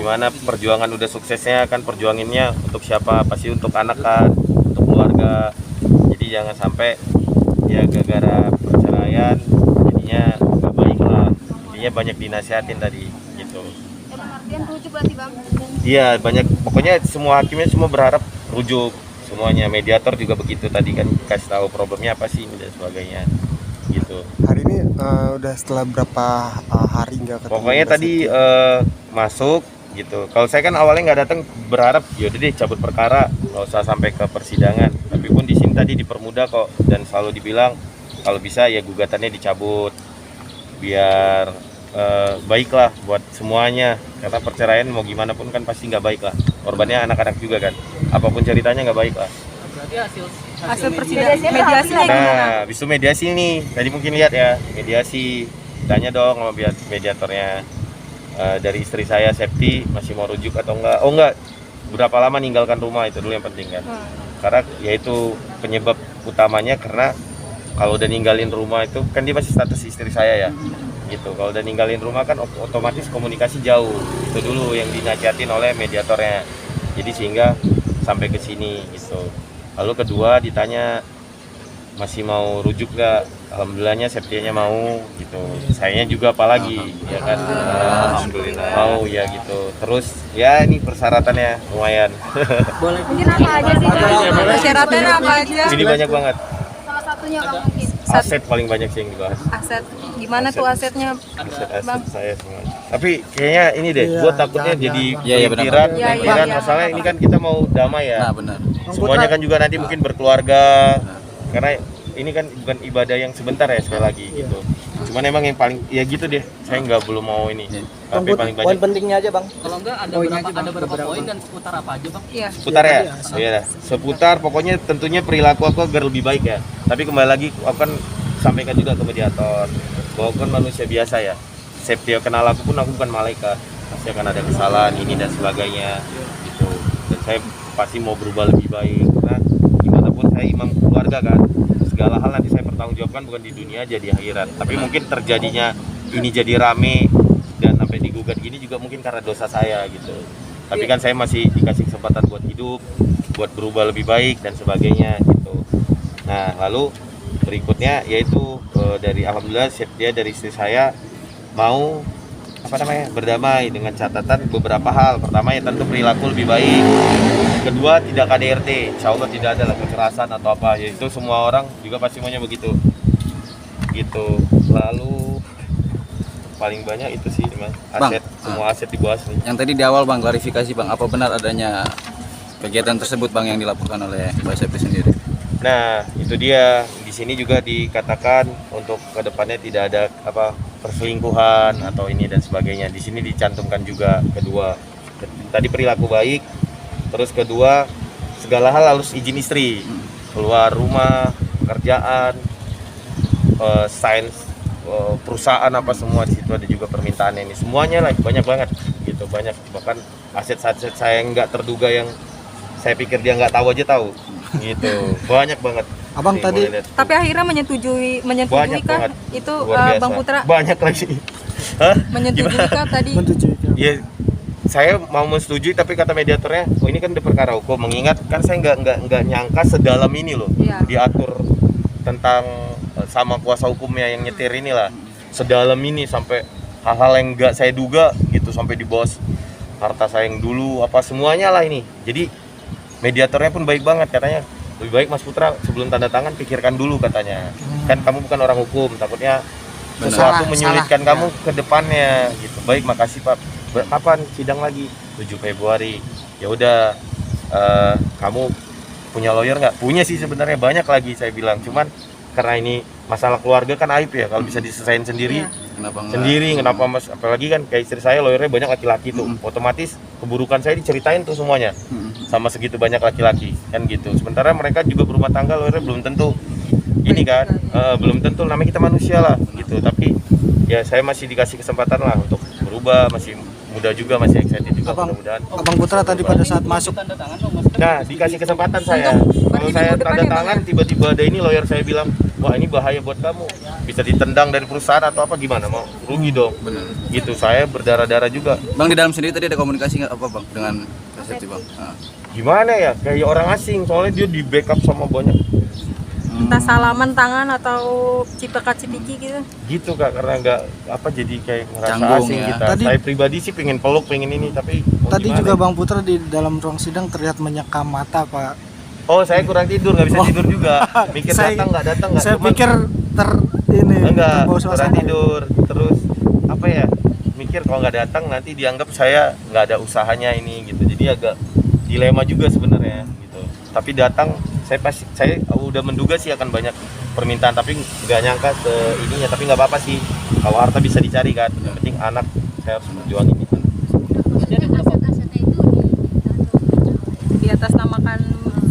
gimana perjuangan udah suksesnya kan, perjuanginnya untuk siapa, pasti untuk anak kan, untuk keluarga. Jadi jangan sampai ya gara-gara perceraian jadinya nggak baik lah, jadinya banyak dinasihatin tadi gitu. Artian rujuk berarti Bang? Iya banyak, pokoknya semua hakimnya semua berharap rujuk semuanya, mediator juga begitu tadi kan, kasih tahu problemnya apa sih dan sebagainya gitu. Hari ini udah setelah berapa hari nggak ketemu? Pokoknya tadi masuk gitu. Kalau saya kan awalnya nggak datang, berharap yaudah deh cabut perkara, nggak usah sampai ke persidangan. Tapi pun di sini tadi dipermudah kok, dan selalu dibilang kalau bisa ya gugatannya dicabut biar baiklah buat semuanya. Karena perceraian mau gimana pun kan pasti nggak baik lah. Korbannya anak-anak juga kan. Apapun ceritanya nggak baik lah. Berarti Hasil persidangan mediasinya gimana? Nah, habis itu mediasi nih. Tadi mungkin lihat ya, mediasi. Tanya dong sama mediatornya. Dari istri saya Septi masih mau rujuk atau enggak? Oh enggak. Berapa lama ninggalkan rumah, itu dulu yang penting kan. Karena yaitu penyebab utamanya, karena kalau udah ninggalin rumah itu kan dia masih status istri saya ya. Gitu. Kalau udah ninggalin rumah kan otomatis komunikasi jauh. Itu dulu yang dinasihatin oleh mediatornya. Jadi sehingga sampai ke sini gitu. Lalu kedua ditanya masih mau rujuk nggak? Alhamdulillahnya Septianya mau gitu. Sayanya juga apalagi ya kan. Alhamdulillah. Mau ya gitu. Terus ya ini persyaratannya lumayan. Mungkin apa aja sih Bang? Persyaratannya apa aja? Ini banyak banget. Salah satunya Bang mungkin. Aset paling banyak sih yang dibahas. Aset. Gimana tuh asetnya? Aset saya semua. Tapi kayaknya ini deh, gua takutnya jadi Iya, pemikiran, benar. pemikiran Iya. masalah ini kan kita mau damai ya. Nah, benar. Semuanya kan juga nanti mungkin berkeluarga. Karena ini kan bukan ibadah yang sebentar ya, sekali lagi gitu. Cuman emang yang paling ya gitu deh. Saya belum mau ini. Tapi paling Poin banyak pentingnya aja Bang. Kalau enggak ada berapa poin dan seputar apa aja Bang? Iya. seputar ya. Oh iya dah. Seputar pokoknya tentunya perilaku aku agar lebih baik ya. Tapi kembali lagi aku kan sampaikan juga ke mediator bahwa aku kan manusia biasa ya. Setiap dia kenal aku pun aku bukan malaikat. Pasti akan ada kesalahan ini dan sebagainya gitu. Dan saya pasti mau berubah lebih baik. Karena gimana pun saya imam keluarga kan. Segala hal nanti saya pertanggungjawabkan bukan di dunia aja, di akhirat. Tapi mungkin terjadinya ini jadi rame dan sampai digugat gini juga mungkin karena dosa saya gitu. Tapi kan saya masih dikasih kesempatan buat hidup, buat berubah lebih baik dan sebagainya gitu. Nah lalu berikutnya yaitu dari alhamdulillah dia dari istri saya mau berdamai dengan catatan beberapa hal. Pertama ya tentu perilaku lebih baik. Kedua tidak KDRT, insya Allah tidak ada kekerasan atau apa. Yaitu semua orang juga pasti maunya begitu. Gitu. Lalu paling banyak itu sih Bang, aset, semua aset dibahas nih. Yang tadi di awal Bang, klarifikasi Bang, apa benar adanya kegiatan tersebut Bang yang dilaporkan oleh Mbak Septi sendiri? Nah, itu dia. Di sini juga dikatakan untuk kedepannya tidak ada perselingkuhan atau ini dan sebagainya. Di sini dicantumkan juga kedua. Tadi perilaku baik, terus kedua segala hal harus izin istri. Keluar rumah, pekerjaan, sains, perusahaan apa semua di situ ada juga permintaan ini. Semuanya lah banyak banget gitu, banyak. Bahkan aset-aset saya yang nggak terduga yang saya pikir dia nggak tahu aja tahu gitu, banyak banget. Abang Nih, tadi boleh lihat. Tapi akhirnya menyetujui Banyak kah banget. itu Luar biasa. Bang Putra Banyak lagi. Hah? menyetujui kah tadi? Ya, saya mau menyetujui tapi kata mediatornya, oh ini kan udah perkara hukum. Mengingat kan saya nggak nyangka sedalam ini loh, Iya. diatur tentang sama kuasa hukumnya yang nyetir inilah, sedalam ini sampai hal-hal yang nggak saya duga gitu, sampai di bos harta saya yang dulu apa semuanya lah ini. Jadi mediatornya pun baik banget, katanya lebih baik Mas Putra sebelum tanda tangan pikirkan dulu katanya. Kan kamu bukan orang hukum, takutnya sesuatu menyulitkan kamu ke depannya gitu. Baik, makasih Pak. Kapan sidang lagi? 7 Februari. Ya udah, kamu punya lawyer nggak? Punya sih sebenarnya, banyak lagi saya bilang. Cuman karena ini masalah keluarga kan aib ya, kalau bisa diselesain sendiri. Kenapa Mas? Apalagi kan kayak istri saya lawyernya banyak laki-laki tuh. Otomatis keburukan saya diceritain tuh semuanya. Sama segitu banyak laki-laki kan gitu. Sementara mereka juga berumah tangga, lawyernya belum tentu ini kan, belum tentu, namanya kita manusia lah gitu. Tapi ya saya masih dikasih kesempatan lah untuk berubah, masih muda juga, masih excited juga, mudah-mudahan. Abang Putra tadi pada saat masuk, Tanda tangan dong Mas. Nah, dikasih kesempatan saya. Kalau saya tanda tangan tiba-tiba ada ini lawyer saya bilang, wah ini bahaya buat kamu, bisa ditendang dari perusahaan atau apa, gimana mau rugi dong. Benar. Gitu, saya berdarah-darah juga. Bang, di dalam sendiri tadi ada komunikasi nggak apa bang dengan Safety bang? Gimana ya, kayak orang asing, soalnya dia di backup sama banyak Entah salaman tangan atau cipika-cipiki gitu. gitu Kak, karena nggak apa, jadi kayak ngerasa Canggung asing ya. kita. Tadi- Saya pribadi sih pengen peluk, pengen ini, tapi mau Tadi gimana? juga Bang Putra di dalam ruang sidang terlihat menyekam mata, Pak. Oh, saya kurang tidur, nggak bisa Oh. tidur juga. Mikir Saya- datang nggak, Saya cuman- pikir ini enggak, terbawa kurang suasana. tidur. Terus apa ya, mikir kalau nggak datang nanti dianggap saya nggak ada usahanya ini gitu. Jadi agak dilema juga sebenarnya gitu. Tapi datang, saya udah menduga sih akan banyak permintaan, tapi nggak nyangka ke ininya. Tapi nggak apa-apa sih, kalau harta bisa dicari kan. Yang penting anak saya harus berjuangin itu. Aset-asetnya itu Di atas namakan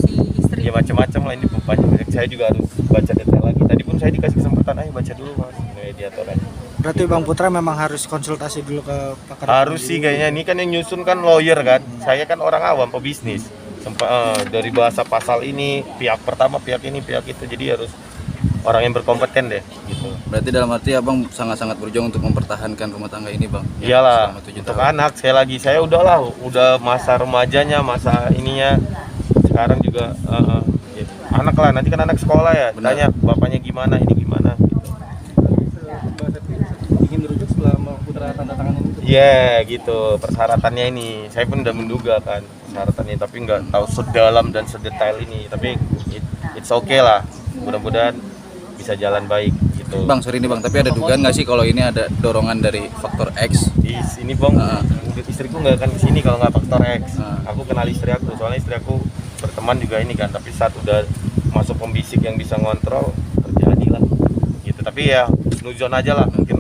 si istri. Ya macam-macam lah ini banyak. Saya juga harus baca detail lagi. Tadi pun saya dikasih kesempatan, ayo baca dulu mas mediatornya. Berarti Bang Putra memang harus konsultasi dulu ke pakar. Harus sih kayaknya, ini kan yang nyusun kan lawyer kan. Saya kan orang awam, pebisnis. Dari bahasa pasal ini, pihak pertama, pihak ini, pihak itu. Jadi harus orang yang berkompeten deh gitu. Berarti dalam arti abang sangat-sangat berjuang untuk mempertahankan rumah tangga ini bang? Iyalah, Selama 7 untuk tahun. anak saya lagi, saya udah masa remajanya, masa ininya. Sekarang juga gitu. Anak lah, nanti kan anak sekolah ya. Benar. Tanya bapaknya gimana, ini gimana gitu. Ingin merujuk setelah Putra tanda tangan ini. Iya gitu persyaratannya ini. Saya pun udah menduga kan persyaratannya, tapi nggak tahu sedalam dan sedetail ini. Tapi it's okay lah. Mudah-mudahan bisa jalan baik gitu. Bang, sorry nih bang, tapi ada dugaan nggak sih kalau ini ada dorongan dari faktor X? Di sini bang, istriku nggak akan kesini kalau nggak faktor X. Aku kenal istri aku, soalnya istri aku berteman juga ini kan. Tapi saat udah masuk pembisik yang bisa ngontrol, terjadilah gitu. Tapi ya nuzon aja lah, mungkin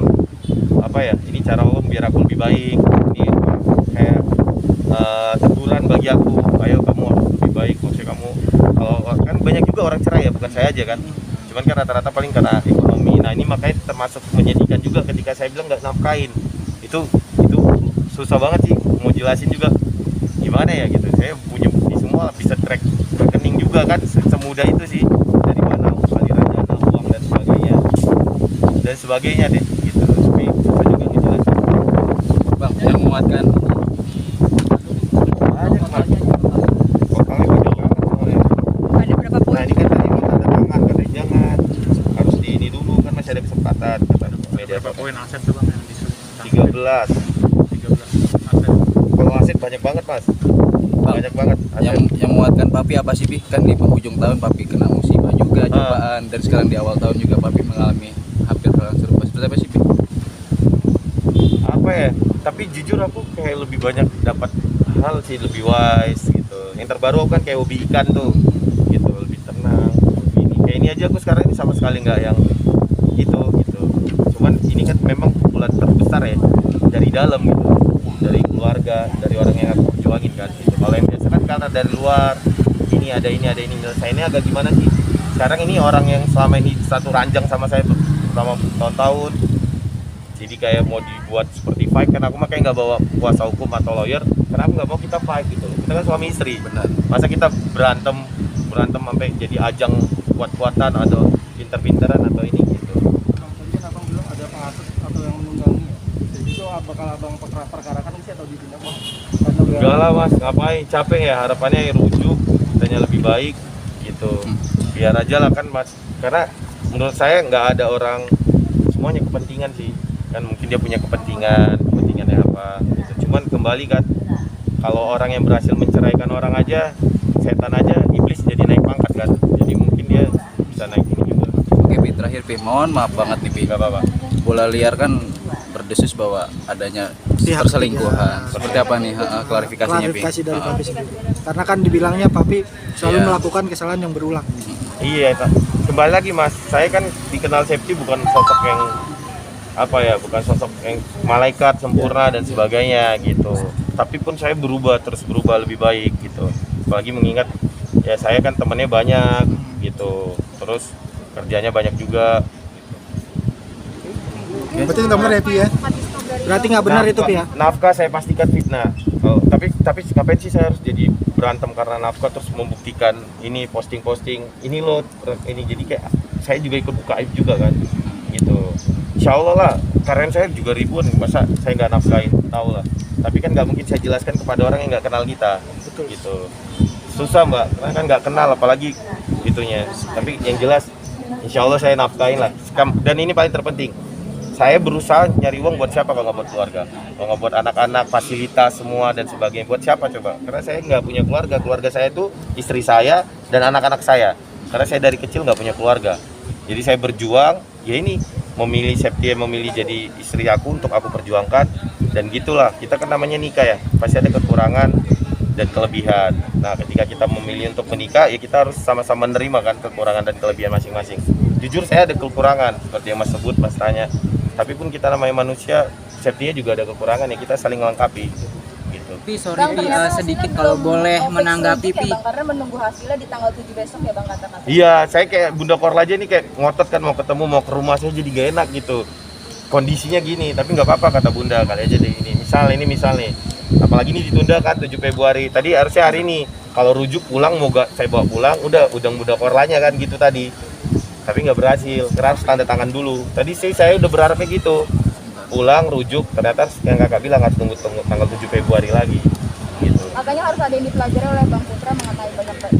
apa ya, ini cara om biar aku lebih baik. Ini kayak teguran bagi aku, ayo kamu harus lebih baik. Maksudnya kamu, kalau kan banyak juga orang cerai ya, bukan saya aja kan. Cuman kan rata-rata paling karena ekonomi. Nah ini makanya termasuk menyedihkan juga ketika saya bilang nggak nafkain. Itu susah banget sih mau jelasin juga gimana ya gitu. Saya punya bukti semua, bisa track rekening juga kan, semudah itu sih, dari mana aliran dana, uang dan sebagainya deh gitu. Tapi saya juga ngejelasin Bang, yang menguatkan banyak mas. Totalnya banyak banget soalnya. Ada berapa Nah poin? ini kan tadi minta tanda tangan, katanya jangan, harus di ini dulu kan, masih ada kesempatan kata mediator. Poin aset tuh bang yang disuruh. 13. 13 aset. Kalau aset banyak banget mas, banyak banget yang menguatkan papi apa sih Pi? Kan di penghujung tahun papi kena musibah juga, cobaan, dan sekarang di awal tahun juga papi mengalami hampir hal yang serupa. Seperti apa sih Pi? apa ya, tapi jujur aku kayak lebih banyak dapat hal sih, lebih wise gitu. Yang terbaru aku kan kayak hobi ikan tuh gitu, lebih tenang, lebih ini. Kayak ini aja aku sekarang ini sama sekali nggak yang itu gitu. Cuman ini kan memang pukulan terbesar ya dari dalam gitu, dari keluarga, dari orang yang aku perjuangin kan gitu. Kalau yang biasa kan karena dari luar, ini ada ini nyelesainnya agak gimana sih. Sekarang ini orang yang selama ini satu ranjang sama saya selama tahun-tahun, jadi kayak mau dibuat seperti fight kan, aku makanya nggak bawa kuasa hukum atau lawyer karena aku nggak mau kita fight gitu. Kita kan suami istri, Benar. masa kita berantem sampai jadi ajang kuat-kuatan atau pinter-pinteran atau ini gitu. Bang, tadi kan abang bilang ada pengatur atau yang menunggangi ya. Jadi itu bakal abang perkarakan sih atau ditindak bang? Atau ya? Enggak lah mas, ngapain, capek ya, harapannya rujuk, kitanya lebih baik gitu. Biar aja lah kan mas, karena menurut saya nggak ada orang, semuanya kepentingan sih kan. Mungkin dia punya kepentingannya apa gitu. Cuman kembali kan, kalau orang yang berhasil menceraikan orang aja, setan aja, iblis jadi naik pangkat kan. Jadi mungkin dia bisa naik ini juga. Oke Pi, terakhir Pi, mohon maaf banget nih Pi. Nggak apa-apa. Bola liar kan berdesis bahwa adanya Pihak perselingkuhan. Seperti apa nih klarifikasinya Pi? Klarifikasi dari Papi sendiri. Karena kan dibilangnya Papi selalu Iya. melakukan kesalahan yang berulang. Iya, kembali lagi mas, saya kan dikenal Safety bukan sosok yang apa ya, bukan sosok yang malaikat sempurna dan sebagainya gitu. Tapi pun saya terus berubah lebih baik gitu. Apalagi mengingat ya saya kan temennya banyak gitu, terus kerjanya banyak juga. Berarti nggak benar ya Pi ya? Berarti nggak benar itu Pi ya? Nafkah saya pastikan fitnah. Tapi ngapain sih saya harus jadi berantem karena nafkah terus membuktikan ini posting ini loh ini, jadi kayak saya juga ikut buka aib juga kan gitu. Insya Allah lah, karyawan saya juga ribuan, masa saya nggak nafkain, tahu lah. Tapi kan nggak mungkin saya jelaskan kepada orang yang nggak kenal kita. Betul. Gitu. Susah mbak, karena kan nggak kenal apalagi itunya. Tapi yang jelas, insya Allah saya nafkain lah. Dan ini paling terpenting, saya berusaha nyari uang buat siapa kalau nggak buat keluarga, kalau nggak buat anak-anak, fasilitas semua dan sebagainya. Buat siapa coba? Karena saya nggak punya keluarga. Keluarga saya itu istri saya dan anak-anak saya. Karena saya dari kecil nggak punya keluarga. Jadi saya berjuang, ya ini memilih Septia, memilih jadi istri aku untuk aku perjuangkan. Dan gitulah, kita kan namanya nikah ya, pasti ada kekurangan dan kelebihan. Nah ketika kita memilih untuk menikah, ya kita harus sama-sama menerima kan kekurangan dan kelebihan masing-masing. Jujur saya ada kekurangan, seperti yang Mas sebut, Mas tanya. Tapi pun kita namanya manusia, Septia juga ada kekurangan ya, kita saling melengkapi gitu. Pi, sorry Pi, sedikit kalau boleh menanggapi Pi. Ya, Bang, karena menunggu hasilnya di tanggal 7 besok ya Bang kata-kata. Iya, saya kayak Bunda Korla aja nih kayak ngotot kan mau ketemu, mau ke rumah saya jadi gak enak gitu. Kondisinya gini, tapi nggak apa-apa kata Bunda, kali aja deh ini. Misal nih, apalagi ini ditunda kan 7 Februari. Tadi harusnya hari ini. Kalau rujuk pulang mau gak saya bawa pulang, udah Bunda Korlanya kan gitu tadi. Tapi nggak berhasil, karena harus tanda tangan dulu. Tadi sih saya udah berharapnya gitu. Pulang, rujuk, ternyata yang kakak bilang harus tunggu tanggal 7 Februari lagi gitu. Makanya harus ada yang dipelajari oleh Bang Putra mengenai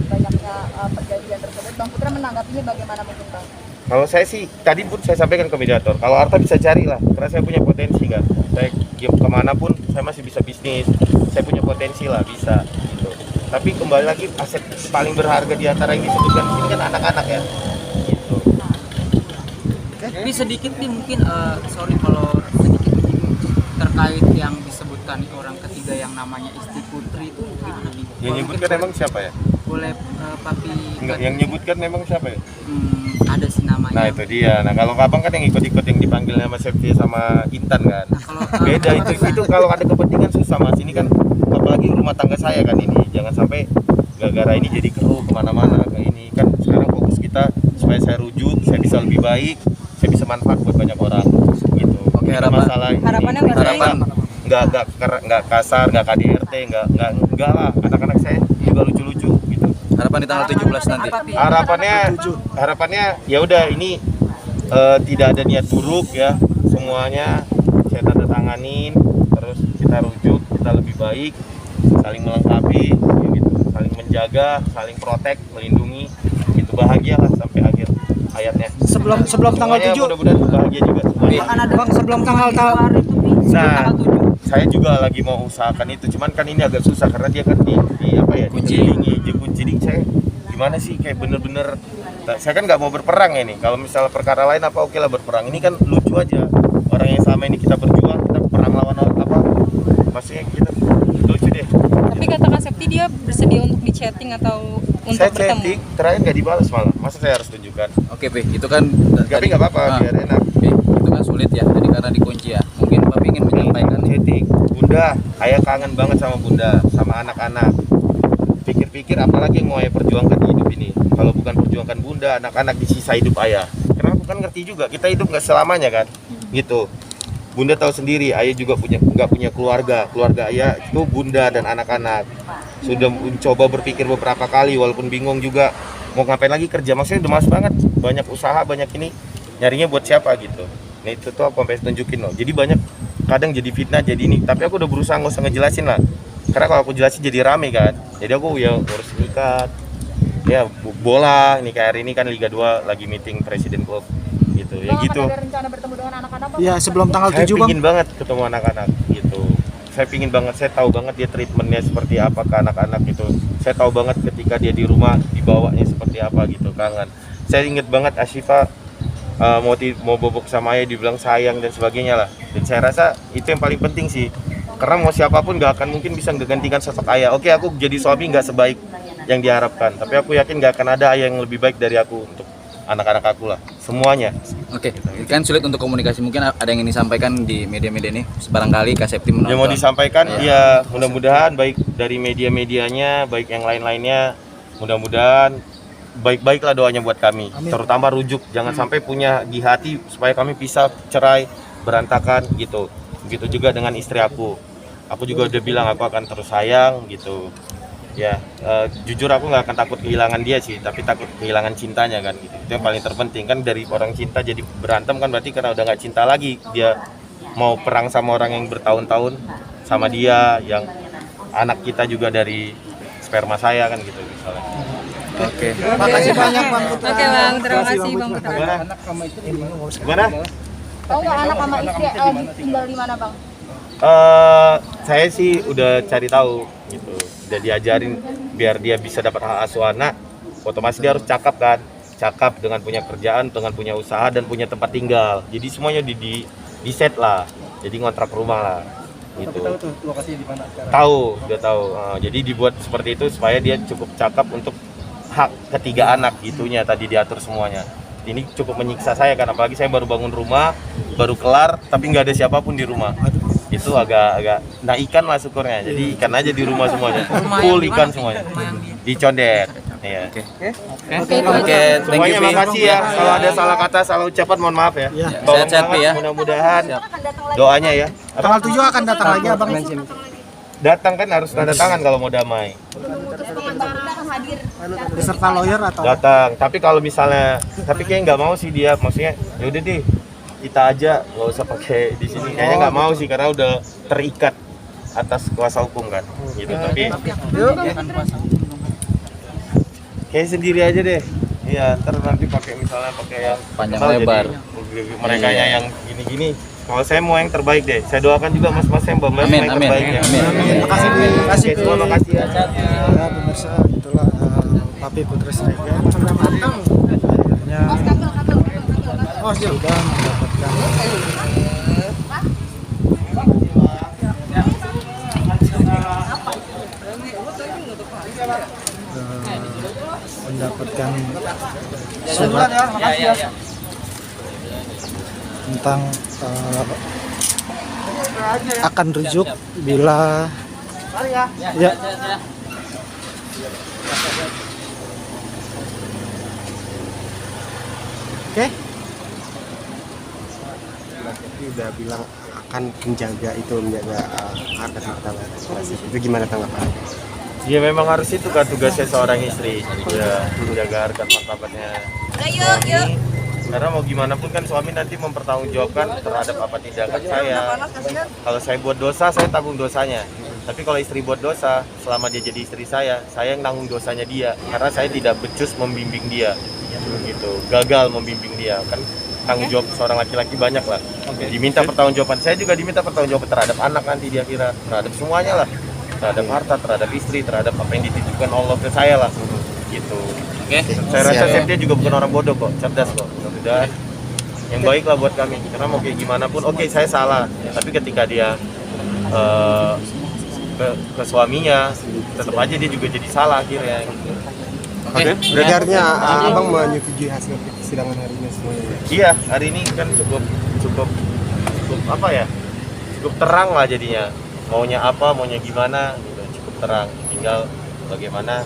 banyaknya perjanjian tersebut. Bang Putra menanggapinya bagaimana mungkin Bang? Kalau saya sih, tadi pun saya sampaikan ke mediator, kalau Arta bisa carilah, karena saya punya potensi kan. Saya kemanapun, saya masih bisa bisnis, saya punya potensi lah, bisa gitu. Tapi kembali lagi, aset paling berharga di antara yang disebutkan ini kan anak-anak ya gitu. Pi sedikit Pi mungkin, sorry kalau sedikit menyinggung terkait yang disebutkan orang ketiga yang namanya istri Putri itu gimana Pi? Yang nyebutkan emang siapa ya? Boleh Papi? Enggak, yang nyebutkan memang siapa ya? Ada sih namanya. Nah itu dia. Nah kalau abang kan yang ikut-ikut yang dipanggil nama Septia sama Intan kan. Nah, kalau, Beda itu kalau ada kepentingan susah Mas. Ini kan apalagi rumah tangga saya kan ini. Jangan sampai gara-gara ini jadi keruh kemana-mana kayak ini kan. Sekarang fokus kita supaya saya rujuk, saya bisa lebih baik, saya bisa manfaat buat banyak orang gitu. Oke, Ini masalah ini. Harapannya buat Harapan Nggak kasar, nggak KDRT, nggak lah. Anak-anak saya juga lucu-lucu gitu. harapan di tanggal 17 nanti. Harapannya ya udah ini tidak ada niat buruk ya, semuanya saya tanda tanganin, terus kita rujuk, kita lebih baik, saling melengkapi ya gitu, saling menjaga, saling protek, melindungi, gitu, bahagialah sampai akhir hayatnya. Sebelum tanggal Semuanya 7. mudah-mudahan bahagia juga semuanya. Bang, sebelum tanggal Nah, saya juga lagi mau usahakan itu, cuman kan ini agak susah karena dia kan di apa ya, dikelilingi, kunci. Saya gimana sih kayak bener-bener, saya kan nggak mau berperang ya nih. Kalau misalnya perkara lain apa oke lah berperang. Ini kan lucu aja, orang yang selama ini kita berjuang, kita perang lawan apa, maksudnya kita lucu deh. Tapi kata Kak Septi dia bersedia untuk di chatting atau untuk Saya bertemu. chatting, terakhir nggak dibalas malah. Masa saya harus tunjukkan? Oke, Pi, itu kan Tapi nggak apa-apa, biar enak. Pi, itu kan sulit ya, jadi karena dikunci ya. Mungkin Papi ingin menyampaikan Chatting, Bunda, ayah kangen banget sama Bunda, sama anak-anak. Pikir-pikir apalagi yang mau ayah perjuangkan di hidup ini. Kalau bukan perjuangkan Bunda, anak-anak di sisa hidup ayah. Karena aku kan ngerti juga, kita hidup nggak selamanya kan, gitu. Bunda tahu sendiri, ayah juga nggak punya keluarga. Keluarga ayah itu Bunda dan anak-anak. Sudah mencoba berpikir beberapa kali, walaupun bingung juga mau ngapain lagi kerja. Maksudnya udah males banget, banyak usaha, banyak ini, nyarinya buat siapa gitu. Nah itu tuh aku sampai tunjukin loh. Jadi banyak kadang jadi fitnah, jadi ini. Tapi aku udah berusaha nggak usah ngejelasin lah. Karena kalau aku jelasin jadi rame kan. Jadi aku ya urus nikah, ya bola. Ini kayak hari ini kan Liga 2 lagi meeting presiden klub gitu. Ya Bang, gitu. akan ada rencana bertemu dengan anak-anak Bang? Ya, sebelum tanggal Saya 7 Bang. pingin banget ketemu anak-anak gitu. Saya pingin banget, saya tahu banget dia treatmentnya seperti apa ke anak-anak gitu. Saya tahu banget ketika dia di rumah dibawanya seperti apa gitu, kangen. Saya inget banget Asyifa mau bobok sama ayah, dibilang sayang dan sebagainya lah. Dan saya rasa itu yang paling penting sih. Karena mau siapapun gak akan mungkin bisa menggantikan sosok ayah. Oke, aku jadi suami gak sebaik yang diharapkan, tapi aku yakin gak akan ada ayah yang lebih baik dari aku untuk anak-anak aku lah, semuanya. Oke, kan sulit untuk komunikasi. Mungkin ada yang ingin disampaikan di media-media ini. Barangkali Kak Septi menonton. Yang mau disampaikan Iya. ya mudah-mudahan baik dari media-medianya, baik yang lain-lainnya, mudah-mudahan baik-baiklah doanya buat kami. Amin. Terutama rujuk, jangan sampai punya di hati supaya kami pisah, cerai, berantakan gitu. Begitu juga dengan istri aku. Aku juga udah bilang aku akan terus sayang gitu. ya jujur aku nggak akan takut kehilangan dia sih, tapi takut kehilangan cintanya kan gitu. Itu yang paling terpenting kan, dari orang cinta jadi berantem kan berarti karena udah nggak cinta lagi. Dia mau perang sama orang yang bertahun-tahun sama dia, yang anak kita juga dari sperma saya kan gitu misalnya. Oke. Makasih banyak Bang Putra. Oke Bang, terima kasih Bang Putra. Gimana? Anak sama istri di mana? Gimana? Tahu nggak anak sama istri lagi tinggal di mana bang? Saya sih udah cari tahu gitu, udah diajarin biar dia bisa dapat hak asuh anak, otomatis dia harus cakap kan, cakap dengan punya kerjaan, dengan punya usaha dan punya tempat tinggal. Jadi semuanya di set lah, jadi ngontrak rumah lah gitu. Tapi tahu tuh lokasinya di mana sekarang? Tahu, udah tahu. Jadi dibuat seperti itu supaya dia cukup cakap untuk hak ketiga anak gitunya, tadi diatur semuanya. Ini cukup menyiksa saya kan, apalagi saya baru bangun rumah, baru kelar tapi nggak ada siapapun di rumah. Itu agak nah ikan lah syukurnya, jadi ikan aja di rumah semuanya, full ikan semuanya di Condet. Iya. Oke, thank you Semuanya Pi. makasih ya, kalau ada salah kata, salah ucapan mohon maaf ya. Tolong Sehat-sehat, Pi, banget, ya. mudah-mudahan Akan datang lagi. doanya ya. Tanggal 7 akan datang lagi Abang. Datang kan harus tanda tangan kalau mau damai. Memutus tangan bang Putra akan hadir. Beserta lawyer atau Datang, tapi kalau misalnya, tapi kayaknya nggak mau sih dia, maksudnya yaudah deh kita aja, nggak usah pakai di sini. Kayaknya nggak mau sih karena udah terikat atas kuasa hukum kan, gitu. Tapi kayak sendiri aja deh. Iya, ntar nanti pakai misalnya pakai yang Panjang kenal lebar. jadi mereka yang gini-gini. Kalau saya mau yang terbaik deh. Saya doakan juga mas-mas yang mbak-mbak Amin, yang amin, terbaik ya. amin. Makasih Pi. Oke, semua makasih ya. Ya pemirsa, itulah Papi Putra Siregar akhirnya sudah mendapatkan mendapatkan surat tentang akan rujuk bila ya oke. Tapi udah bilang akan menjaga harga martabat. Itu gimana tanggapan? Ya memang harus itu kan tugasnya seorang istri, ya menjaga harkat martabatnya suami. Karena mau gimana pun kan suami nanti mempertanggungjawabkan terhadap apa tindakan saya. Kalau saya buat dosa, saya tanggung dosanya. Tapi kalau istri buat dosa, selama dia jadi istri saya yang nanggung dosanya dia. Karena saya tidak becus membimbing dia, gitu. Gagal membimbing dia, kan tanggung jawab seorang laki-laki banyak lah. Diminta pertanggungjawaban, saya juga diminta pertanggungjawaban terhadap anak nanti di akhirat, terhadap semuanya lah. Terhadap harta, terhadap istri, terhadap apa yang dititipkan Allah ke saya lah, gitu. Saya rasa Septia juga bukan orang bodoh kok, cerdas kok. Mudah-mudahan yang baik lah buat kami. Karena mau kayak gimana pun, oke saya salah. Tapi ketika dia ke suaminya, tetap aja dia juga jadi salah akhirnya. Oke. Berarti artinya Abang menyetujui hasil persidangan hari ini semuanya. Iya, hari ini kan cukup apa ya? Cukup terang lah jadinya. Maunya apa, maunya gimana, gitu. Cukup terang. Tinggal bagaimana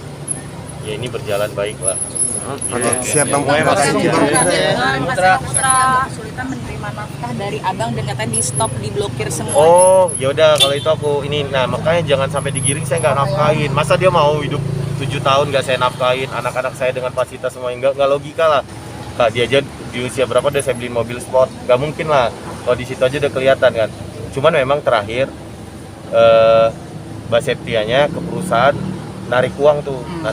ya ini berjalan baik lah. Oke, siap Bang. Terima kasih Bang. Putra kesulitan menerima nafkah dari abang dan katanya di stop, diblokir semua. Oh, yaudah kalau itu aku ini, nah makanya jangan sampai digiring, saya nggak nafkahin. Masa dia mau hidup 7 tahun nggak saya nafkahin, anak-anak saya dengan fasilitas semua, nggak logika lah. Kak, dia aja di usia berapa udah saya beliin mobil sport, nggak mungkin lah. Kalau di situ aja udah kelihatan kan. Cuman memang terakhir Mbak Septianya ke perusahaan narik uang 100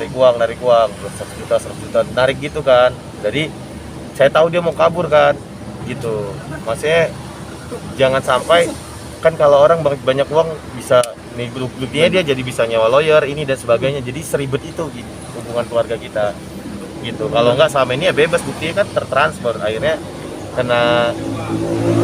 juta, narik gitu kan. Jadi saya tahu dia mau kabur kan, gitu. Maksudnya jangan sampai kan kalau orang banyak uang bisa nih buktinya dia jadi bisa nyewa lawyer ini dan sebagainya, jadi seribet itu gitu, hubungan keluarga kita gitu. Kalau nggak selama ini ya bebas, buktinya kan tertransfer, akhirnya kena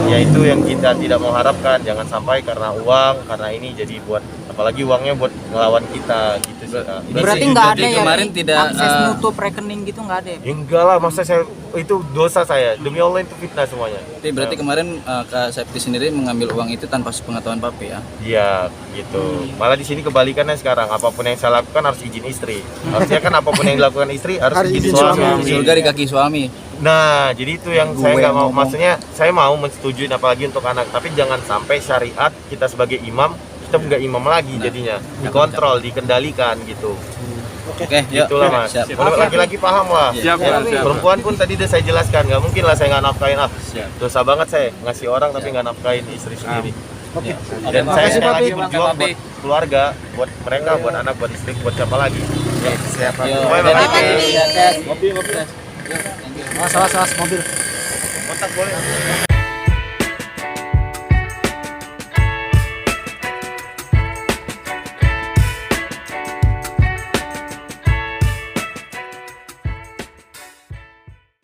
ya itu yang kita tidak mau harapkan. Jangan sampai karena uang, karena ini jadi buat, apalagi uangnya buat ngelawan kita gitu sih. Kak. Berarti nggak ada ya kemarin tidak akses nutup rekening gitu, nggak ada ya? Ya enggak lah, masa saya itu dosa saya, demi Allah itu fitnah semuanya. berarti kemarin Kak Septi sendiri mengambil uang itu tanpa sepengetahuan Papi ya? Iya gitu. Malah di sini kebalikannya sekarang, apapun yang saya lakukan harus izin istri. Harusnya kan apapun yang dilakukan istri harus izin suami. Surga di kaki suami. Nah, jadi itu yang saya nggak mau. Maksudnya saya mau mensetujui apalagi untuk anak, tapi jangan sampai syariat kita sebagai imam kita nggak imam lagi jadinya, dikontrol, dikendalikan gitu. Oke, yuk. Itulah mas. Siap. Kalau laki-laki paham lah. Siap, Perempuan pun tadi udah saya jelaskan, nggak mungkin lah saya nggak nafkain. Dosa banget saya ngasih orang tapi nggak nafkain istri sendiri. Dan saya sekali lagi berjuang buat keluarga, buat mereka, buat anak, buat istri, buat siapa lagi. Siap, Pak. Yuk. Pokoknya makasih. Ngopi. Awas, mobil. Kontak boleh.